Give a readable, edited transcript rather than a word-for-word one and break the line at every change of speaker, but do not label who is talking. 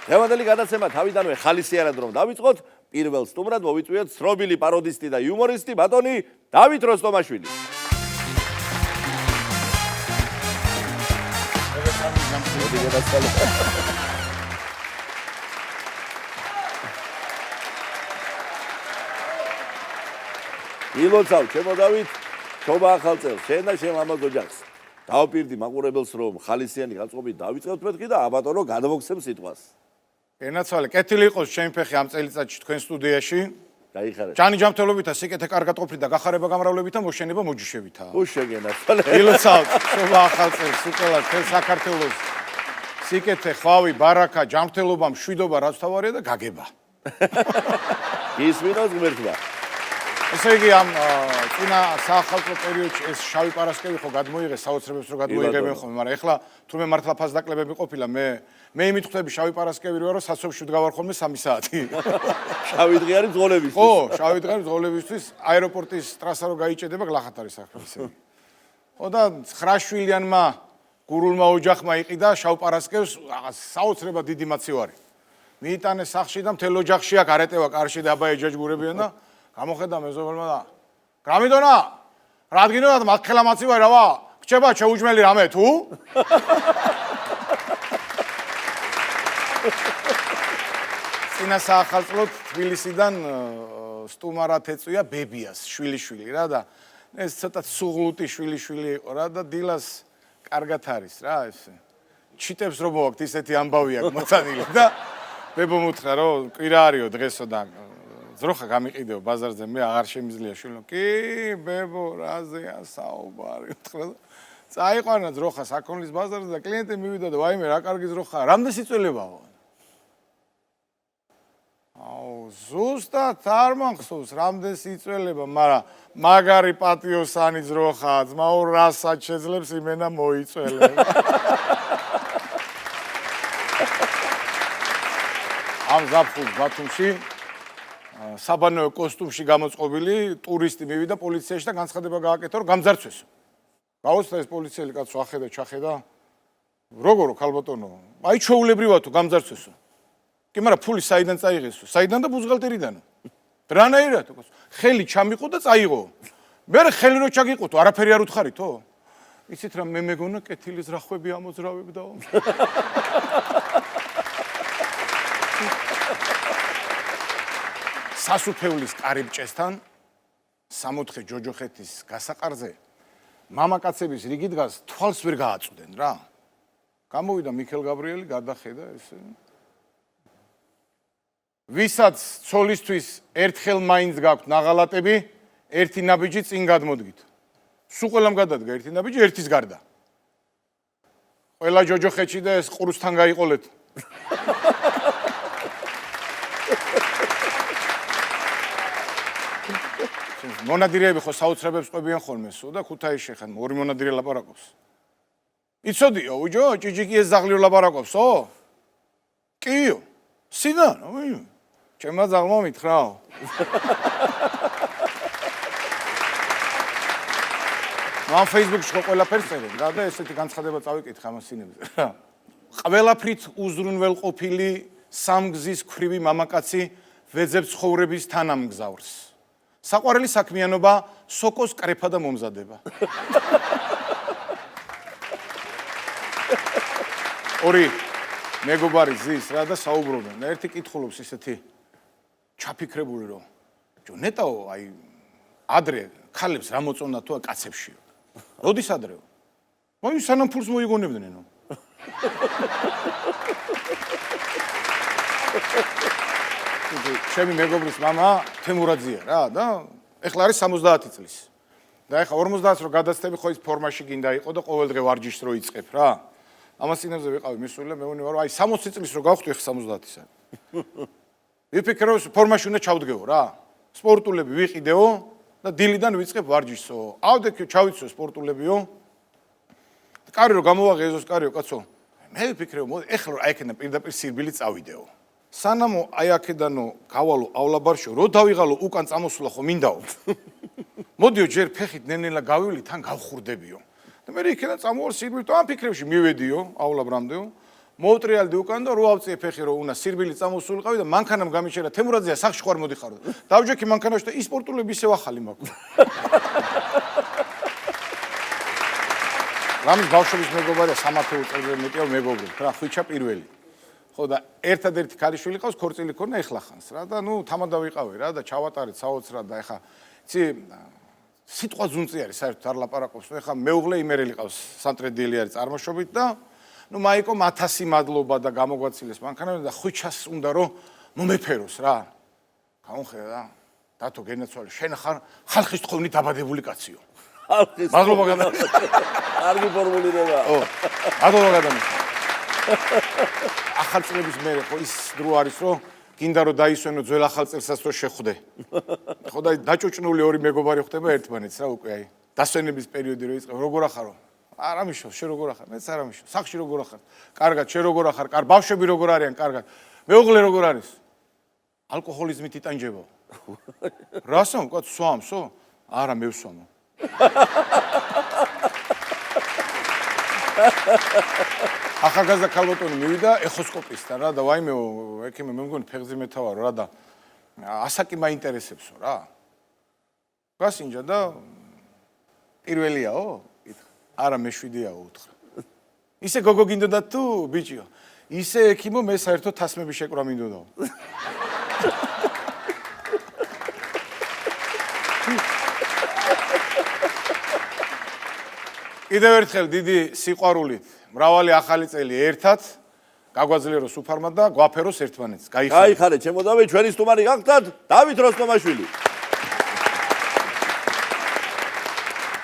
დღევანდელი გადაცემა თავიდანვე ხალისიანად რომ დავიწყოთ, პირველ სტუმრად მოვიწვიოთ ცნობილი პაროდისტი და იუმორისტი ბატონი დავით როსტომაშვილი. ილოცავ, ჩემო დავით, ჩობა ახალ წელს, შენ და შენ ლამაზ ოჯახს. დავაპირდი მაყურებელს რომ ხალისიანი განწყობით დავიწყებთ მეთქი და აბატონო გადმოგცემ სიტყვას.
ენაცვალე, კეთილი იყოს ჩემი ფეხი ამ წელიწადში თქვენ სტუდიაში.
გაიხარეთ.
ჯანი ჯანმრთელობითა, სიკეთე კარგად ყოფნით და გახარება გამრავლებითა, მოშენება მოჯიშებითა.
უშეგენაცვალე.
ილოცავ, ჩობა ახალ წელს, უკელა თელ საქართველოს. სიკეთე, ხვავი, ბარაკა, ჯანმრთელობა, მშვიდობა, რაც თავარია და გაგება.
ისმინოს ღმერთმა.
ესე იგი ამ წინა საახალწლო პერიოდში ეს შავი პარასკევი ხო გადმოიღეს, საოცრებებს რო გადმოიღებენ ხოლმე, მაგრამ ეხლა თურმე მართლა ფასდაკლებები ყოფილა, მე იმით ხვდები შავი პარასკევი რო არა, საცობში ვდგავარ ხოლმე 3 საათი.
შავი დღე არის ძღოლებისთვის.
ხო, შავი დღე ძღოლებისთვის, აეროპორტის ტრასა რო გაიჭედება, გლახათ არის საქმე ისე. ხო და 9 შვილიანმა გურულმა ოჯახმა იყიდა შავ პარასკევს, საოცრება დიდი მაცივარი. მიიტანეს სახლში და მთელ ოჯახში აქ არეტევა კარში და აბა ეჯაჯგურებიან და გამოხედა მეზობელმა და გრამიდონა რადგინოთ მაგხელა მაცივარი რავა გჭება შეუჯმელი რამე თუ წინა საახალწლოდ თბილისიდან სტუმარად ეწვია ბებიას შვილიშვილი რა და ეს ცოტა სუღლუტი შვილიშვილი იყო რა და დილას კარგად არის რა ეს ჩიტებს რო მოვაქვთ ისეთი ამბავი აქვს მოცანილი და ბებო მუთხრა რომ კვირა არისო დღესო და ძროხა გამიყიდეო ბაზარზე მე აღარ შემიძლია შვილო კი ბებო რაზეა საუბარი უთხრა წაიყვანა ძროხა საქონლის ბაზარზე და კლიენტი მივიდა და ვაიმე რა კარგი ძროხაა რამდენი სიწველებაო აუ ზუსტად არ მახსოვს რამდენი სიწველება მაგრამ მაგარი პატიოსანი ძროხაა ძმაო რასაც შეძლებს იმენა მოიწველება ამ ზაფხულს ბათუმში საბანოო კოსტუმში გამოწყობილი ტურისტი მივიდა პოლიციაში და განცხადება გააკეთა რომ გამძარცვესო. გაუცდა ეს პოლიციელი კაცო ახედა ჩახედა. როგორო ქალბატონო? აი ჩაულებრივად თუ გამძარცვესო. კი მაგრამ ფული საიდან წაიღესო? საიდან და ბუზღალტერიდანო. რანაირად? ხელი ჩამიყო და წაიღო. მე ხელი რო ჩაგიყოთო, არაფერი არ უთხარითო? იცით რა მე მეგონა კეთილის რახვები ამოძრავებდაო. სასუფეულის კარიბჭესთან 64 ჯოჯოხეთის გასაყარზე მამაკაცების რიგი დგას თვალს ვერ გააწვდნენ რა. გამოვიდა მიქელ გაბრიელი გადახედა ესე. ვისაც ცოლისთვის ერთხელ მაინც გაქვთ ნაღალატები, ერთი ნაბიჯი წინ გადმოდგით. სულ ყველამ გადადგა ერთი ნაბიჯი ერთის გარდა. ყველა ჯოჯოხეთში და ეს ყურუსთან გაიყოლეთ. მონადირეები ხო საოცრებებს ყვებიან ხოლმე სულ და ქუთაისში ხან ორი მონადირე ლაპარაკობს. იცოდიო, უჯო, ჭიჭიკი ეს ზაღლიო ლაპარაკობსო? კიო. სიდან? ჩემმა ზაღლმა მითხრაო. მან Facebook-ში ხო ყველაფერს წერენ რა და ესეთი განცხადება წავიკითხე ამ სინებზე რა. ყველაფრით უზრუნველყოფილი სამგზის ქვრივი მამაკაცი ვეძებს ცხოვრების თანამგზავრს. საყვარელი საქმიანობა სოკოს კრეფა და მომზადება. ორი მეგობარი ზის რა და საუბრობენ. ერთი კითხულობს ისეთი ჩაფიქრებული რომ ჯო ნეტაო აი ადრე ქალებს რა მოწონდა თუ კაცებშიო. როდის ადრეო? აი სანამ ფულს მოიგონებდნენო. ჩემი მეგობრის მამა თემურაძეა რა და ეხლა არის 70 წლის. და ეხლა 50-ს რო გადაცდები ხო ის ფორმაში გინდა იყო და ყოველ დღე ვარჯიშს რო იწყებ რა. ამას წინებზე ვიყავი მისული და მეუბნება რომ აი 60 წლის რო გავხდი ეხლა 70-ისა. ვიფიქრე რომ ფორმაში უნდა ჩავდგეო რა. სპორტულები ვიყიდეო და დილიდან ვიწყებ ვარჯიშსო. ავდექიო ჩავიცო სპორტულებიო. კარი რო გამოვაღე ეზოს კარიო კაცო. მე ვიფიქრე რომ ეხლა რა იქნება პირდაპირ სირბილი წავიდეო. სანამო აი აქედანო გავალოავლაბარშო რო დავიღალო უკან წამოსვლა ხო მინდაო. მოდიო ჯერ ფეხით ნენელა გავივლი თან გავხურდებიო. და მე იქიდან წამოვარ სირბილით ამ ფიქრებში მივედიო,ავლაბრამდეო. მოვტრიალდი უკან და რო ავწიე ფეხი რო უნდა სირბილი წამოსულიყავი და მანქანამ გამიჩერა თემურაძეა სახში ხوار მოდიხარო. დავჯექი მანქანაში და ის სპორტულები ისევ ახალი მაქვს. რამის ბავშვების მეგობარია 3 წელზე მეტია მეგობრობთ რა ხვიჩა პირველი. ხო და ერთადერთი ქალიშვილი ყავს ქორწილი ქონა ეხლა ხანს რა და ნუ თამადა ვიყავი რა და ჩავატარეთ საოცრად და ეხა იცი სიტყვა ზუნწი არის საერთოდ არ ლაპარაკობს ეხა მეუღლე იმერელი ყავს სამტრედიელი არის წარმოშობით და ნუ მაიკომ 1000 მადლობა და გამოგვაცილეს მანქანები და ხვიჩას უნდა რომ მომეფეროს რა გამომხედა რა დათო გენაცვალე შენ ხარ ხალხის თხოვნით დაბადებული კაციო მადლობა გადა
კარგი ფორმულირება
ო მადლობა გადამიხა ახალ წლების მერე ხო ის დრო არის რომ გინდა რომ დაისვენო ძველ ახალ წელსაც რომ შეხვდე ხო და დაჭუჭნული ორი მეგობარი ხდება ერთმანეთს რა უკვე აი დასვენების პერიოდი რო იწყება როგორ ახარო არა მიშო შენ როგორ ახარ მეც არა მიშო სახში როგორ ახარ კარგად შენ როგორ ახარ კარგ ბავშვები როგორ არიან კარგად მეუღლე როგორ არის ალკოჰოლიზმით იტანჯება რასო მყოთ სვამსო არა მე ვსვამო ახალგაზრდა ქალბატონი მივიდა ეხოსკოპისტთან რა და ვაიმეო ექიმე მე მგონი ფეხზე მეთავარო რა და ასაკი მაინტერესებსო რა გასინჯა და პირველიაო არა მე 7-იაო უთხრა ისე გოგო გინდოდა თუ ბიჭიო ისე ექიმო მე საერთოდ თასმები შეკრვა მინდოდაო კიდევ ერთხელ დიდი სიყვარულით მრავალი ახალი წელი ერთად გაგვაძლიეროს უფარმა და გვაფეროს ერთმანეთს.
გაიხარეთ ჩემო დავით ჩვენი სტუმარი გახდათ დავით როსტომაშვილი.